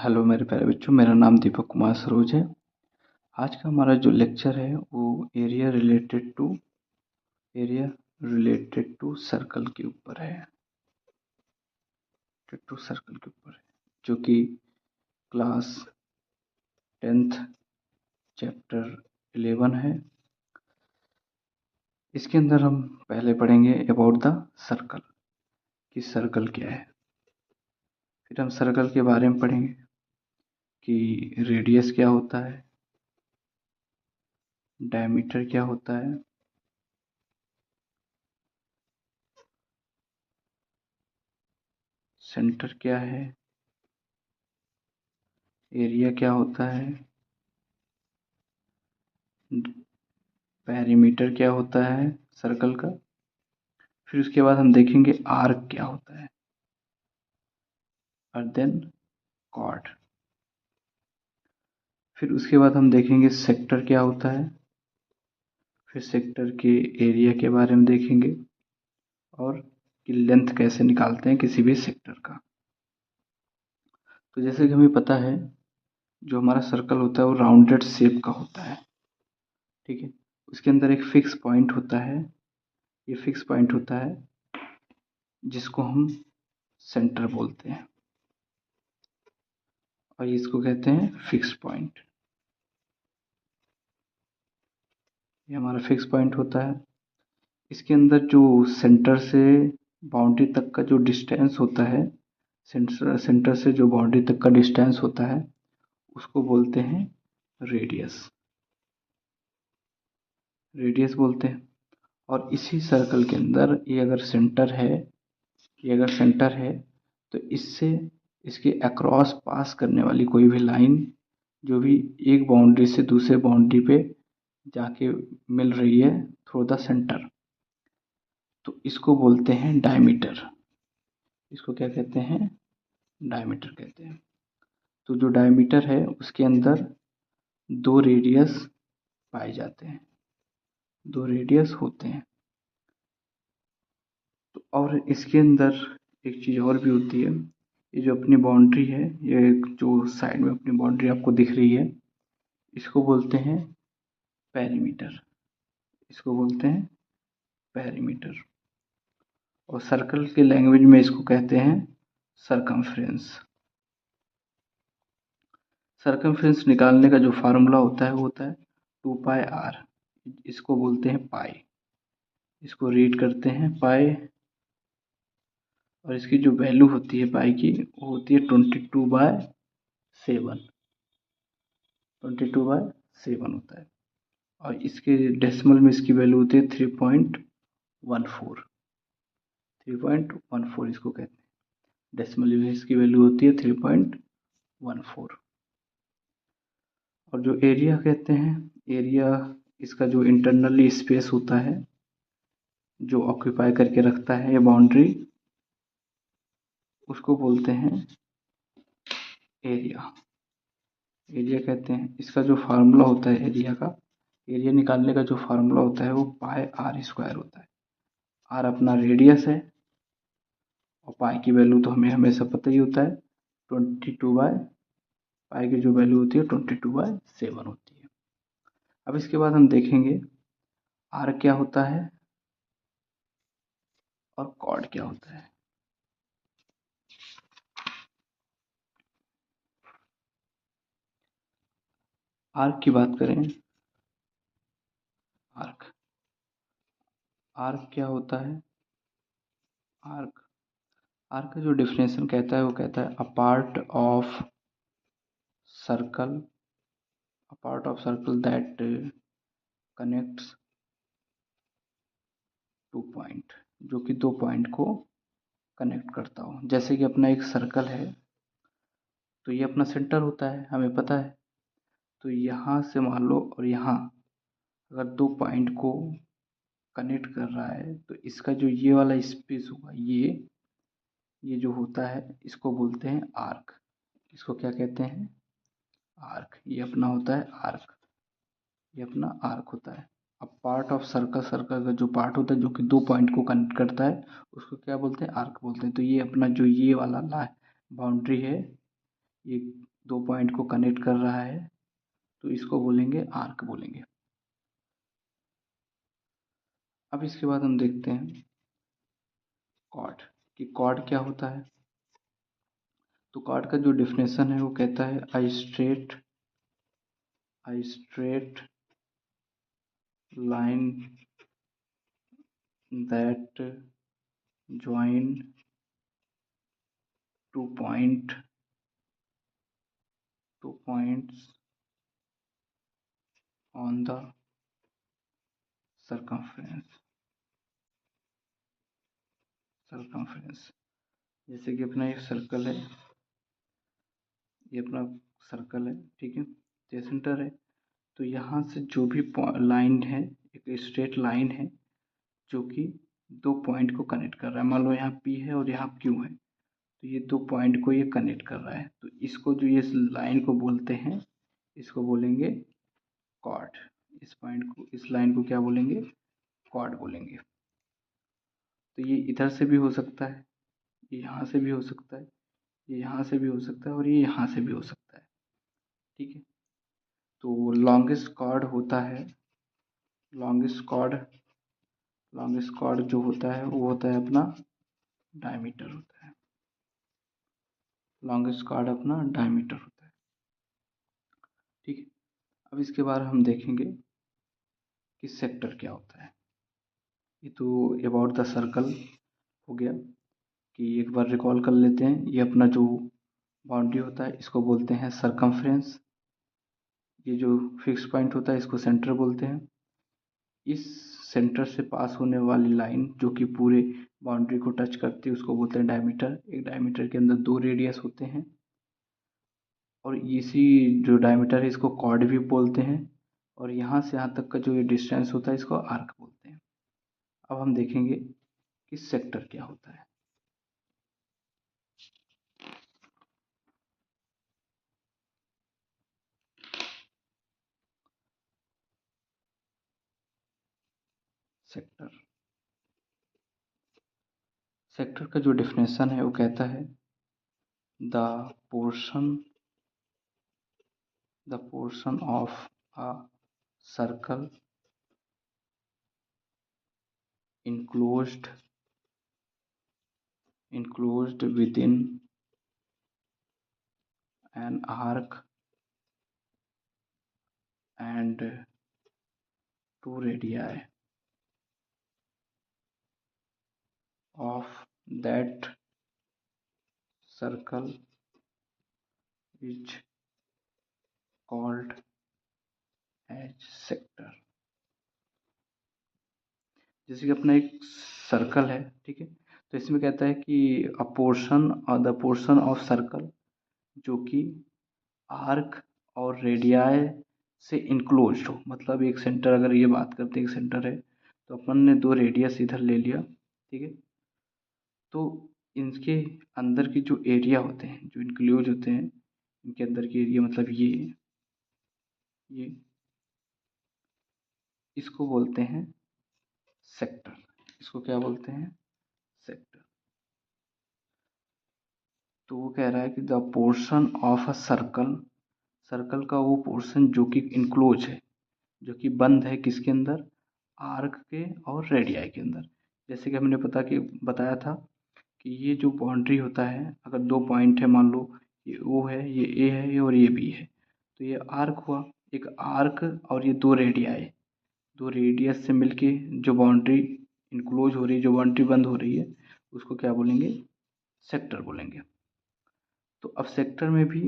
Hello मेरे प्यारे बच्चों, मेरा नाम दीपक कुमार सरोज है। आज का हमारा जो लेक्चर है वो एरिया रिलेटेड टू सर्कल के ऊपर है। सर्कल के ऊपर है जो कि क्लास 10th चैप्टर 11 है। इसके अंदर हम पहले पढ़ेंगे अबाउट द सर्कल कि सर्कल क्या है। फिर हम सर्कल के बारे में पढ़ेंगे कि रेडियस क्या होता है, डायमीटर क्या होता है, सेंटर क्या है, एरिया क्या होता है, पेरीमीटर क्या होता है सर्कल का। फिर उसके बाद हम देखेंगे आर्क क्या होता है और देन कॉर्ड। फिर उसके बाद हम देखेंगे सेक्टर क्या होता है, फिर सेक्टर के एरिया के बारे में देखेंगे और कि लेंथ कैसे निकालते हैं किसी भी सेक्टर का। तो जैसे कि हमें पता है जो हमारा सर्कल होता है वो राउंडेड शेप का होता है, ठीक है। उसके अंदर एक फिक्स पॉइंट होता है, ये फिक्स पॉइंट होता है जिसको हम सेंटर बोलते हैं और इसको कहते हैं फिक्स पॉइंट। ये हमारा फिक्स पॉइंट होता है। इसके अंदर जो सेंटर से बाउंड्री तक का जो डिस्टेंस होता है, सेंटर से जो बाउंड्री तक का डिस्टेंस होता है उसको बोलते हैं रेडियस। रेडियस बोलते हैं। और इसी सर्कल के अंदर ये अगर सेंटर है तो इससे इसके अक्रॉस पास करने वाली कोई भी लाइन जो भी एक बाउंड्री से दूसरे बाउंड्री पे जाके मिल रही है थ्रू द सेंटर, तो इसको बोलते हैं डायमीटर। इसको क्या कहते हैं? डायमीटर कहते हैं। तो जो डायमीटर है उसके अंदर दो रेडियस पाए जाते हैं, दो रेडियस होते हैं। तो और इसके अंदर एक चीज़ और भी होती है, ये जो अपनी बाउंड्री है, ये जो साइड में अपनी बाउंड्री आपको दिख रही है इसको बोलते हैं पेरीमीटर। इसको बोलते हैं पेरीमीटर। और सर्कल के लैंग्वेज में इसको कहते हैं सरकमफ्रेंस। सरकमफ्रेंस निकालने का जो फार्मूला होता है वो होता है 2πr। इसको बोलते हैं पाई। इसको रीड करते हैं पाई। और इसकी जो वैल्यू होती है पाई की वो होती है 22/7। 22/7 होता है। और इसके डेसिमल में इसकी वैल्यू होती है 3.14। 3.14 इसको कहते हैं। डेसिमल में इसकी वैल्यू होती है 3.14। और जो एरिया कहते हैं, एरिया इसका जो इंटरनली स्पेस होता है जो ऑक्यूपाई करके रखता है ये बाउंड्री, उसको बोलते हैं एरिया। एरिया कहते हैं। इसका जो फार्मूला होता है एरिया का, एरिया निकालने का जो फार्मूला होता है वो पाई आर स्क्वायर होता है। आर अपना रेडियस है और पाई की वैल्यू तो हमें हमेशा पता ही होता है 22 पाई की जो वैल्यू होती है 22/7 होती है। अब इसके बाद हम देखेंगे आर क्या होता है और कॉर्ड क्या होता है। आर्क की बात करें, आर्क आर्क क्या होता है? आर्क आर्क का जो डिफिनेशन कहता है वो कहता है circle a part of circle that connects two point, जो कि दो पॉइंट को कनेक्ट करता हो। जैसे कि अपना एक सर्कल है तो ये अपना सेंटर होता है, हमें पता है। तो यहाँ से मान लो और यहाँ अगर दो पॉइंट को कनेक्ट कर रहा है तो इसका जो ये वाला स्पेस होगा, ये जो होता है इसको बोलते हैं आर्क। इसको क्या कहते हैं? आर्क। ये अपना होता है आर्क। ये अपना आर्क होता है। अब पार्ट ऑफ सर्कल, सर्कल का जो पार्ट होता है जो कि दो पॉइंट को कनेक्ट करता है उसको क्या बोलते हैं? आर्क बोलते हैं। तो ये अपना जो ये वाला बाउंड्री है ये 2 पॉइंट को कनेक्ट कर रहा है, तो इसको बोलेंगे आर्क बोलेंगे। अब इसके बाद हम देखते हैं कॉर्ड, कि कॉर्ड क्या होता है। तो कॉर्ड का जो डेफिनेशन है वो कहता है a straight line that join two points on the circumference. जैसे कि अपना एक सर्कल है, ये अपना सर्कल है, ठीक है, ये सेंटर है। तो यहाँ से जो भी लाइन है, एक स्ट्रेट लाइन है जो कि 2 पॉइंट को कनेक्ट कर रहा है। मान लो यहाँ P है और यहाँ Q है, तो ये 2 पॉइंट को ये कनेक्ट कर रहा है। तो इसको जो ये लाइन को बोलते हैं, इसको बोलेंगे कॉर्ड। इस पॉइंट को, इस लाइन को क्या बोलेंगे? कॉर्ड बोलेंगे। तो ये इधर से भी हो सकता है, ये यहाँ से भी हो सकता है, ये यहाँ से भी हो सकता है और ये यहाँ से भी हो सकता है, ठीक है। तो लॉन्गेस्ट कॉर्ड जो होता है वो होता है अपना डायमीटर होता है। लॉन्गेस्ट कॉर्ड अपना डायमीटर होता है, ठीक है। अब इसके बाद हम देखेंगे कि सेक्टर क्या होता है। ये तो अबाउट द सर्कल हो गया, कि एक बार रिकॉल कर लेते हैं। ये अपना जो बाउंड्री होता है इसको बोलते हैं सरकमफ्रेंस। ये जो फिक्स पॉइंट होता है इसको सेंटर बोलते हैं। इस सेंटर से पास होने वाली लाइन जो कि पूरे बाउंड्री को टच करती है उसको बोलते हैं डायमीटर। एक डायमीटर के अंदर 2 रेडियस होते हैं और इसी जो डायमीटर है इसको कॉर्ड भी बोलते हैं। और यहाँ से यहाँ तक का जो ये डिस्टेंस होता है इसको आर्क बोलते हैं। अब हम देखेंगे कि सेक्टर क्या होता है। सेक्टर सेक्टर का जो डेफिनेशन है वो कहता है the portion of a circle enclosed within an arc and 2 radii of that circle is called as sector। जैसे कि अपना एक सर्कल है, ठीक है, तो इसमें कहता है कि द पोर्शन ऑफ सर्कल जो कि आर्क और रेडियाई से इनक्लोज्ड हो। मतलब एक सेंटर, अगर ये बात करते हैं एक सेंटर है तो अपन ने 2 रेडियस इधर ले लिया, ठीक है। तो इनके अंदर की जो एरिया होते हैं, जो इनक्लोज होते हैं, इनके अंदर की एरिया मतलब ये इसको बोलते हैं सेक्टर। इसको क्या बोलते हैं? सेक्टर। तो वो कह रहा है कि the portion of a circle, circle का वो पोर्शन जो कि इनक्लोज है, जो कि बंद है किसके अंदर? आर्क के और रेडियाई के अंदर। जैसे कि हमने बताया था कि ये जो बाउंड्री होता है, अगर 2 पॉइंट है, मान लो ये O है, ये A है और ये B है, तो ये आर्क हुआ। एक आर्क और ये 2 रेडियाई, 2 रेडियस से मिलके जो बाउंड्री इनक्लोज हो रही है, जो बाउंड्री बंद हो रही है, उसको क्या बोलेंगे? सेक्टर बोलेंगे। तो अब सेक्टर में भी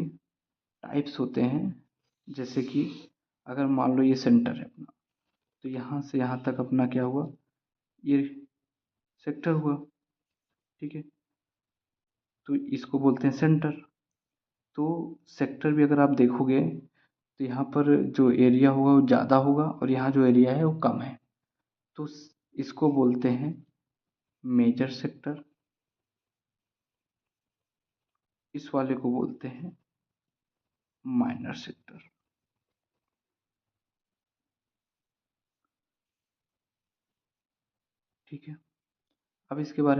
टाइप्स होते हैं। जैसे कि अगर मान लो ये सेंटर है अपना, तो यहाँ से यहाँ तक अपना क्या हुआ? ये सेक्टर हुआ, ठीक है। तो इसको बोलते हैं सेंटर। तो सेक्टर भी अगर आप देखोगे तो यहाँ पर जो एरिया होगा वो ज़्यादा होगा और यहाँ जो एरिया है वो कम है। तो इसको बोलते हैं मेजर सेक्टर, इस वाले को बोलते हैं माइनर सेक्टर, ठीक है। अब इसके बाद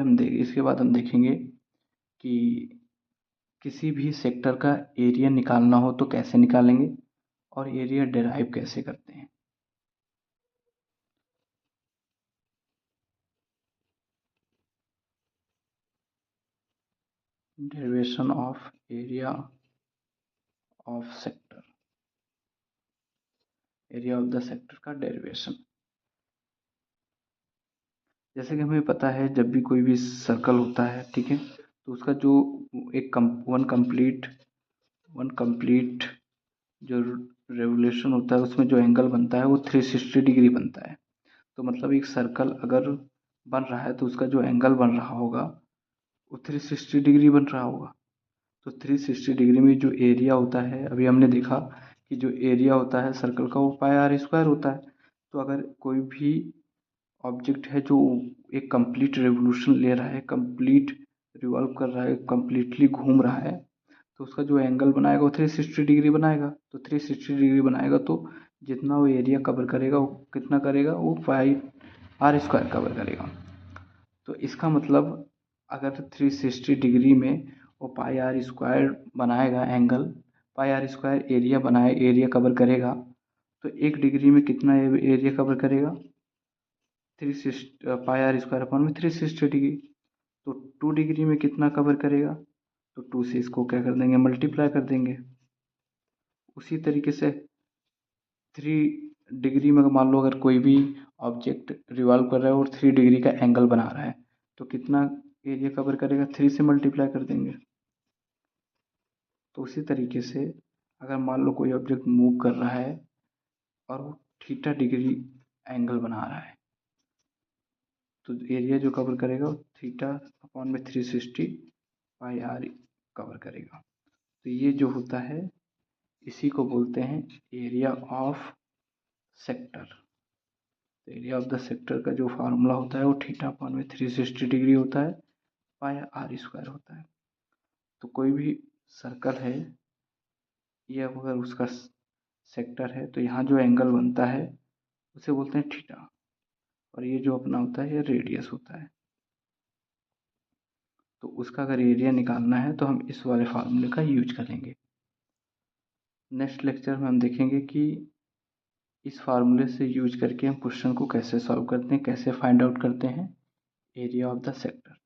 हम देखेंगे कि किसी भी सेक्टर का एरिया निकालना हो तो कैसे निकालेंगे और एरिया डिराइव कैसे करते हैं। Derivation of area of sector, area of the sector का डेरिवेशन। जैसे कि हमें पता है जब भी कोई भी सर्कल होता है, ठीक है, तो उसका जो एक वन कंप्लीट जो रेवोल्यूशन होता है उसमें जो एंगल बनता है वो 360 डिग्री बनता है। तो मतलब एक सर्कल अगर बन रहा है तो उसका जो एंगल बन रहा होगा वो 360 डिग्री बन रहा होगा। तो 360 डिग्री में जो एरिया होता है, अभी हमने देखा कि जो एरिया होता है सर्कल का वो पाई आर स्क्वायर होता है। तो अगर कोई भी ऑब्जेक्ट है जो एक कंप्लीट रेवोल्यूशन ले रहा है, कंप्लीट रिवॉल्व कर रहा है, कंप्लीटली घूम रहा है, तो उसका जो एंगल बनाएगा वो 360 डिग्री बनाएगा। तो 360 डिग्री बनाएगा तो जितना वो एरिया कवर करेगा वो कितना करेगा, वो पाई आर स्क्वायर कवर करेगा। तो इसका मतलब अगर 360 डिग्री में वो पाई आर स्क्वायर बनाएगा angle, pi r square area बनाए एरिया कवर करेगा, तो 1 डिग्री में कितना एरिया कवर करेगा, 360 पाई आर स्क्वायर अपॉन में 360 डिग्री। तो 2 डिग्री में कितना कवर करेगा, तो 2 से इसको क्या कर देंगे, मल्टीप्लाई कर देंगे। उसी तरीके से 3 डिग्री में मान लो अगर कोई भी ऑब्जेक्ट रिवॉल्व कर रहा है और 3 डिग्री का एंगल बना रहा है तो कितना एरिया कवर करेगा, 3 से मल्टीप्लाई कर देंगे। तो उसी तरीके से अगर मान लो कोई ऑब्जेक्ट मूव कर रहा है और वो θ डिग्री एंगल बना रहा है तो एरिया जो कवर करेगा वो थीटा अपॉन में 360 पाई आर कवर करेगा। तो ये जो होता है इसी को बोलते हैं एरिया ऑफ सेक्टर। तो एरिया ऑफ द सेक्टर का जो फार्मूला होता है वो थीटा अपॉन में 360 डिग्री होता है, पाई आर स्क्वायर होता है। तो कोई भी सर्कल है, ये अगर उसका सेक्टर है तो यहाँ जो एंगल बनता है उसे बोलते हैं थीटा, और ये जो अपना होता है ये रेडियस होता है। तो उसका अगर एरिया निकालना है तो हम इस वाले फार्मूले का यूज करेंगे। नेक्स्ट लेक्चर में हम देखेंगे कि इस फार्मूले से यूज करके हम क्वेश्चन को कैसे सॉल्व करते हैं, कैसे फाइंड आउट करते हैं एरिया ऑफ द सेक्टर।